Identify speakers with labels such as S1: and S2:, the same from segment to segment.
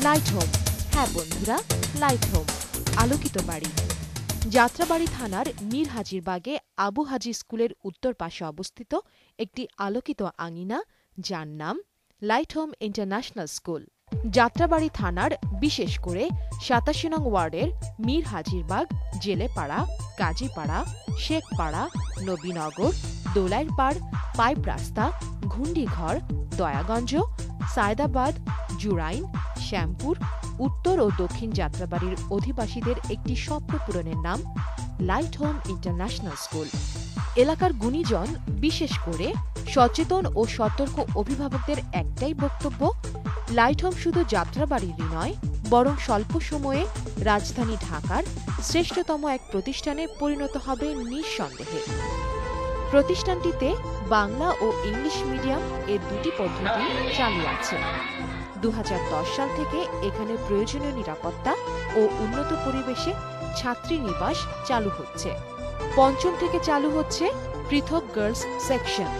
S1: Light home. হ্যাঁ বন্ধুরা, light home, আলোকিত বাড়ি। যাত্রাবাড়ি থানার মীর হাজিরবাগে আবু হাজি স্কুলের উত্তর পাশে অবস্থিত একটি আলোকিত আঙিনা, যার নাম light home international school. Jatrabari থানার বিশেষ করে ৮৭ নং ওয়ার্ডের মীর হাজিরবাগ, জেলেপাড়া, কাজীপাড়া, শেখপাড়া, নবীনগর, দোলাইরপাড়, পাইপ রাস্তা, ঘুন্ডিঘর, দয়াগঞ্জ, সায়দাবাদ, জুরাইন, শ্যামপুর, উত্তর ও দক্ষিণ যাত্রাবাড়ির অধিবাসীদের একটি স্বপ্ন পূরণের নাম লাইট হোম ইন্টারন্যাশনাল স্কুল। এলাকার গুণীজন, বিশেষ করে সচেতন ও সতর্ক অভিভাবকদের একটাই বক্তব্য, লাইট হোম শুধু যাত্রাবাড়িরই নয়, বরং স্বল্প সময়ে রাজধানী ঢাকার শ্রেষ্ঠতম এক প্রতিষ্ঠানে পরিণত হবে নিঃসন্দেহে। প্রতিষ্ঠানটিতে বাংলা ও ইংলিশ মিডিয়াম এর দুটি পদ্ধতি চালু আছে। ২০১০ সাল থেকে এখানে প্রয়োজনীয় নিরাপত্তা ও উন্নত পরিবেশে ছাত্রী নিবাস চালু হচ্ছে। পঞ্চম থেকে চালু হচ্ছে পৃথক গার্লস সেকশন।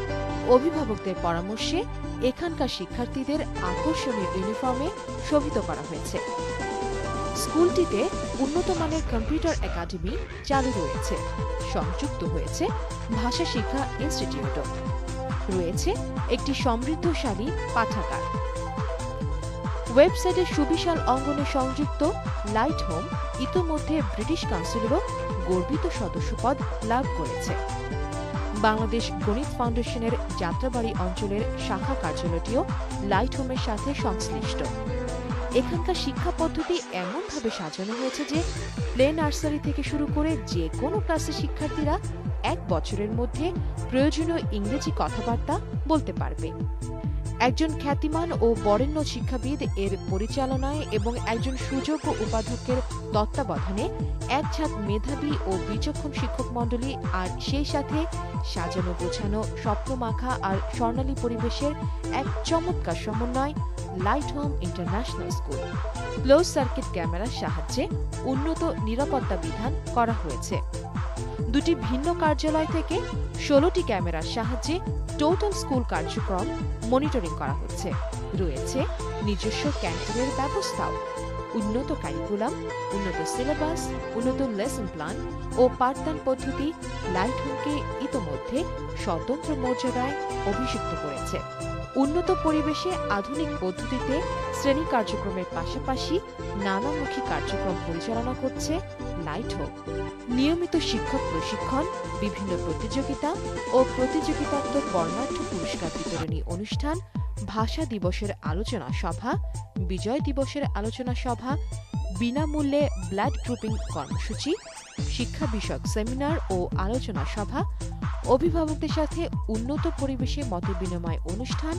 S1: অভিভাবকদের পরামর্শে এখানকার শিক্ষার্থীদের আকর্ষণীয় ইউনিফর্মে শোভিত করা হয়েছে। স্কুলটিতে উন্নত মানের কম্পিউটার একাডেমি চালু রয়েছে, সংযুক্ত হয়েছে ভাষা শিক্ষা ইনস্টিটিউটও, রয়েছে একটি সমৃদ্ধশালী পাঠাগার। ওয়েবসাইটের সুবিশাল অঙ্গনে সংযুক্ত লাইট হোম ইতোমধ্যে ব্রিটিশ কাউন্সিলেরও গর্বিত সদস্যপদ লাভ করেছে। বাংলাদেশ গণিত ফাউন্ডেশনের যাত্রাবাড়ি অঞ্চলের শাখা কার্যালয়টিও লাইট হোমের সাথে সংশ্লিষ্ট। এখানকার শিক্ষা পদ্ধতি এমনভাবে সাজানো হয়েছে যে প্লে নার্সারি থেকে শুরু করে যে কোনো ক্লাসের শিক্ষার্থীরা ১ বছরের মধ্যে প্রয়োজনীয় ইংরেজি কথাবার্তা বলতে পারবে। একজন খ্যাতিমান ও বরেণ্য শিক্ষাবিদ এর পরিচালনায় এবং একজন সুযোগ্য উপাধ্যক্ষের তত্ত্বাবধানে এক ছাদ মেধাবী ও বিচক্ষণ শিক্ষক মণ্ডলী, আর সেই সাথে সাজানো গোছানো স্বপ্নমাখা আর স্বর্ণালী পরিবেশের এক চমৎকার সমন্বয় light home international school. Close circuit ক্যামেরার সাহায্যে উন্নত নিরাপত্তা বিধান করা হয়েছে। দুটি ভিন্ন কার্যালয় থেকে ১৬টি ক্যামেরার সাহায্যে টোটাল স্কুল কার্যক্রম মনিটরিং করা হচ্ছে। রয়েছে নিজস্ব ক্যান্টিনের ব্যবস্থাও। উন্নত কারিকুলাম, উন্নত সিলেবাস, উন্নত লেসন প্ল্যান ও পাঠদান পদ্ধতি লাইট হোমকে ইতোমধ্যে স্বতন্ত্র মর্যাদায় অভিষিক্ত করেছে। উন্নত পরিবেশে আধুনিক পদ্ধতিতে শ্রেণী কার্যক্রমের পাশাপাশি নানামুখী কার্যক্রম পরিচালনা করছে লাইট হোম। নিয়মিত শিক্ষক প্রশিক্ষণ, বিভিন্ন প্রতিযোগিতা ও প্রতিযোগিতাত্মক বর্ণাঢ্য পুরস্কার বিতরণী অনুষ্ঠান, ভাষা দিবসের আলোচনা সভা, বিজয় দিবসের আলোচনা সভা, বিনামূল্যে ব্লাড গ্রুপিং কর্মসূচি, শিক্ষা বিষয়ক সেমিনার ও আলোচনা সভা, অভিভাবকদের সাথে উন্নত পরিবেশে মতবিনিময় অনুষ্ঠান,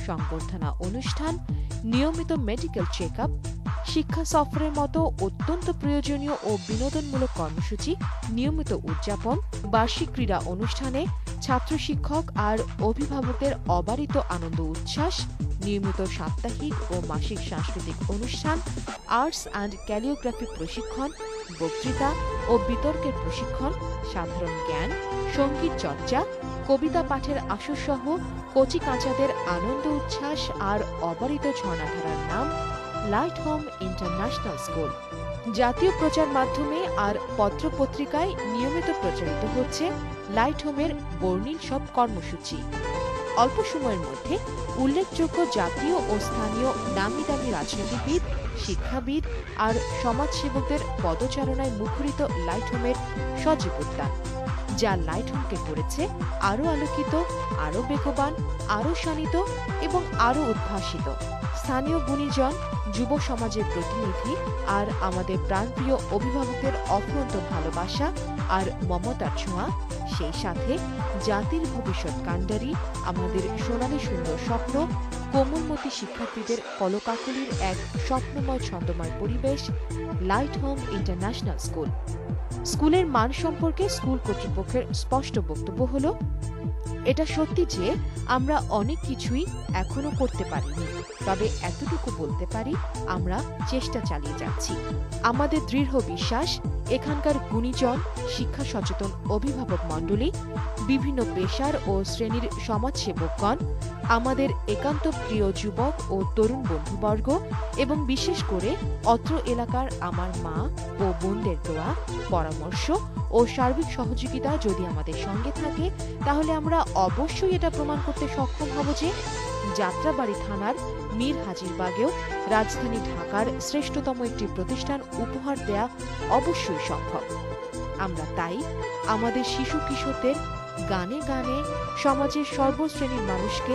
S1: সংবর্ধনা অনুষ্ঠান, নিয়মিত মেডিকেল চেক আপ, শিক্ষা সফরের মতো অত্যন্ত প্রয়োজনীয় ও বিনোদনমূলক কর্মসূচি নিয়মিত উদযাপন, বার্ষিক ক্রীড়া অনুষ্ঠানে ছাত্র শিক্ষক আর অভিভাবকদের অবারিত আনন্দ উচ্ছ্বাস, নিয়মিত সাপ্তাহিক ও মাসিক সাংস্কৃতিক অনুষ্ঠান, আর্টস অ্যান্ড ক্যালিওগ্রাফি প্রশিক্ষণ, বক্তৃতা ও বিতর্কের প্রশিক্ষণ, সাধারণ জ্ঞান, সঙ্গীত চর্চা, কবিতা পাঠের আসর সহ কচি কাঁচাদের আনন্দ উচ্ছ্বাস আর অবারিত ঝর্ণাধারার নাম লাইট হোম ইন্টারন্যাশনাল স্কুল। জাতীয় প্রচার মাধ্যমে আর পত্রপত্রিকায় নিয়মিত প্রচারিত হচ্ছে লাইট হোমের বর্ণিল সব কর্মসূচি। অল্প সময়ের মধ্যে উল্লেখযোগ্য জাতীয় ও স্থানীয় নামি দামি রাজনীতিবিদ, শিক্ষাবিদ আর সমাজসেবকদের পদচারণায় মুখরিত লাইট হোমের সজীব উদ্যান, যা লাইট হোমকে করেছে আরও আলোকিত, আরও বেগবান, আরও শানিত এবং আরও উদ্ভাসিত। স্থানীয় গুণীজন, যুব সমাজের প্রতিনিধি আর আমাদের প্রাণপ্রিয় অভিভাবকদের অফুরন্ত ভালোবাসা আর মমতার ছোঁয়া, সেই সাথে জাতির ভবিষ্যৎ কাণ্ডারি আমাদের সোনালী সুন্দর স্বপ্ন, কোমলমতি শিক্ষার্থীদের কলকাকলির এক স্বপ্নময় ছন্দময় পরিবেশ লাইট হোম ইন্টারন্যাশনাল স্কুল। স্কুলের মান সম্পর্কে স্কুল কর্তৃপক্ষের স্পষ্ট বক্তব্য হল, এটা সত্যি যে আমরা অনেক কিছুই এখনো করতে পারিনি, তবে এতটুকু বলতে পারি আমরা চেষ্টা চালিয়ে যাচ্ছি। আমাদের দৃঢ় বিশ্বাস এখানকার গুণীজন, শিক্ষা সচেতন অভিভাবক মণ্ডলী, বিভিন্ন পেশার ও শ্রেণীর সমাজসেবকগণ আমাদের একান্ত প্রিয় যুবক ও তরুণ বন্ধুবর্গ এবং বিশেষ করে অত্র এলাকার আমার মা ও বোনদের দোয়া, পরামর্শ ও সার্বিক সহযোগিতা যদি আমাদের সঙ্গে থাকে, তাহলে আমরা অবশ্যই এটা প্রমাণ করতে সক্ষম হব যে যাত্রাবাড়ি থানার মীর হাজিরবাগেও রাজধানী ঢাকার শ্রেষ্ঠতম একটি প্রতিষ্ঠান উপহার দেয়া অবশ্যই সম্ভব। আমরা তাই আমাদের শিশু কিশোরদের গানে গানে সমাজের সর্বশ্রেণীর মানুষকে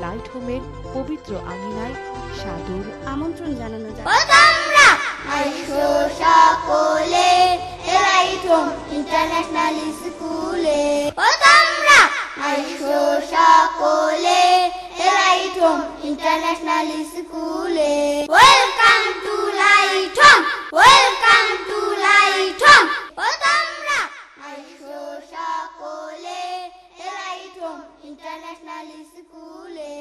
S1: লাইট হোমের পবিত্র আঙিনায় সাদর
S2: আমন্ত্রণ জানানো যায়।
S3: সকলে লাইট হোম ইন্টারন্যাশনাল স্কুলে, সকলে লাইট হোম ইন্টারন্যাশনাল স্কুলে। Welcome to light home, welcome to light home. সকলে লাইট হোম ইন্টারন্যাশনাল স্কুলে।